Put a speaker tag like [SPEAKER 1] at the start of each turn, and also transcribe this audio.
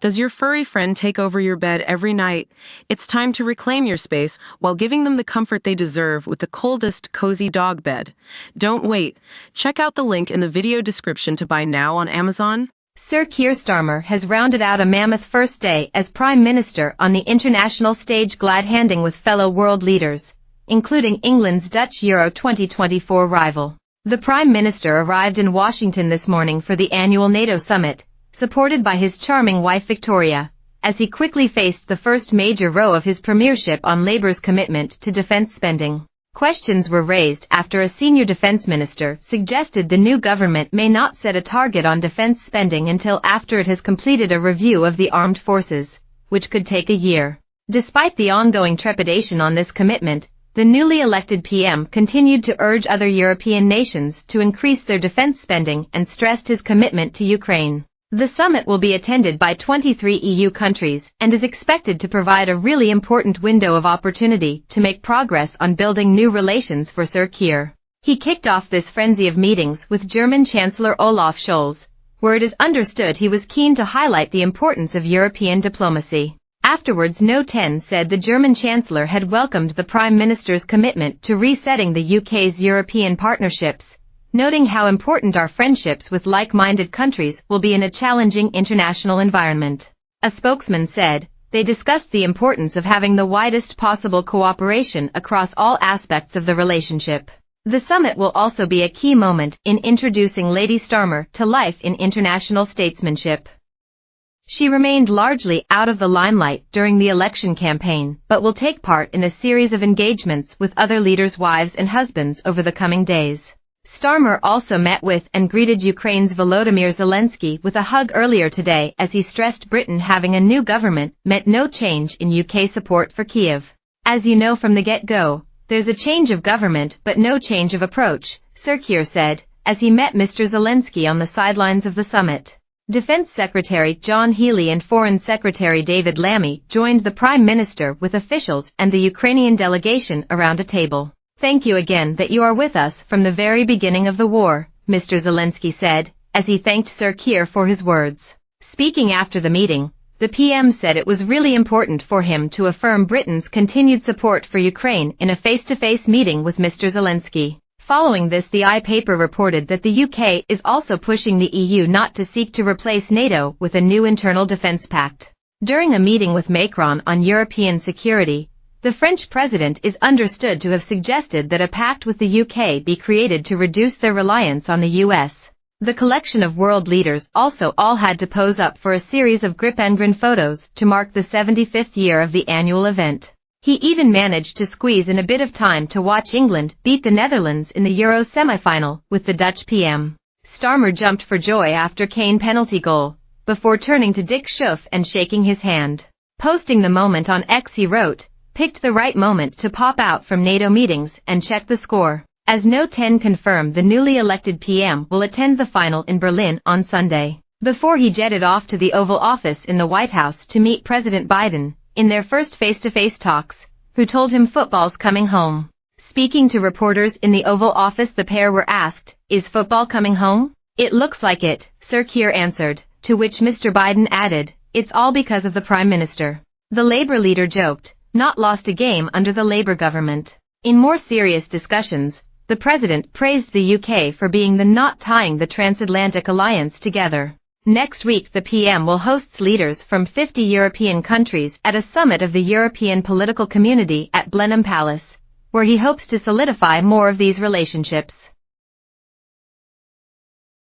[SPEAKER 1] Does your furry friend take over your bed every night? It's time to reclaim your space while giving them the comfort they deserve with the coldest, cozy dog bed. Don't wait. Check out the link in the video description to buy now on Amazon.
[SPEAKER 2] Sir Keir Starmer has rounded out a mammoth first day as Prime Minister on the international stage, glad-handing with fellow world leaders, including England's Dutch Euro 2024 rival. The Prime Minister arrived in Washington this morning for the annual NATO summit, supported by his charming wife Victoria, as he quickly faced the first major row of his premiership on Labour's commitment to defence spending. Questions were raised after a senior defence minister suggested the new government may not set a target on defence spending until after it has completed a review of the armed forces, which could take a year. Despite the ongoing trepidation on this commitment, the newly elected PM continued to urge other European nations to increase their defence spending and stressed his commitment to Ukraine. The summit will be attended by 23 EU countries and is expected to provide a really important window of opportunity to make progress on building new relations for Sir Keir. He kicked off this frenzy of meetings with German Chancellor Olaf Scholz, where it is understood he was keen to highlight the importance of European diplomacy. Afterwards, NATO said the German Chancellor had welcomed the Prime Minister's commitment to resetting the UK's European partnerships, noting how important our friendships with like-minded countries will be in a challenging international environment. A spokesman said, they discussed the importance of having the widest possible cooperation across all aspects of the relationship. The summit will also be a key moment in introducing Lady Starmer to life in international statesmanship. She remained largely out of the limelight during the election campaign, but will take part in a series of engagements with other leaders' wives and husbands over the coming days. Starmer also met with and greeted Ukraine's Volodymyr Zelensky with a hug earlier today as he stressed Britain having a new government meant no change in UK support for Kiev. As you know from the get-go, there's a change of government but no change of approach, Sir Keir said, as he met Mr. Zelensky on the sidelines of the summit. Defense Secretary John Healey and Foreign Secretary David Lammy joined the Prime Minister with officials and the Ukrainian delegation around a table. Thank you again that you are with us from the very beginning of the war, Mr. Zelensky said, as he thanked Sir Keir for his words. Speaking after the meeting, the PM said it was really important for him to affirm Britain's continued support for Ukraine in a face-to-face meeting with Mr. Zelensky. Following this, the paper reported that the UK is also pushing the EU not to seek to replace NATO with a new internal defence pact. During a meeting with Macron on European security, the French president is understood to have suggested that a pact with the UK be created to reduce their reliance on the US. The collection of world leaders also all had to pose up for a series of grip and grin photos to mark the 75th year of the annual event. He even managed to squeeze in a bit of time to watch England beat the Netherlands in the Euro semi-final with the Dutch PM. Starmer jumped for joy after Kane penalty goal, before turning to Dick Schoof and shaking his hand. Posting the moment on X, he wrote, "Picked the right moment to pop out from NATO meetings and check the score." As NATO confirmed, the newly elected PM will attend the final in Berlin on Sunday, before he jetted off to the Oval Office in the White House to meet President Biden, in their first face-to-face talks, who told him football's coming home. Speaking to reporters in the Oval Office, the pair were asked, "Is football coming home?" "It looks like it," Sir Keir answered, to which Mr. Biden added, "It's all because of the Prime Minister." The Labour leader joked, "Not lost a game under the Labour government." In more serious discussions, the president praised the UK for being the knot tying the transatlantic alliance together. Next week, the PM will host leaders from 50 European countries at a summit of the European Political Community at Blenheim Palace, where he hopes to solidify more of these relationships.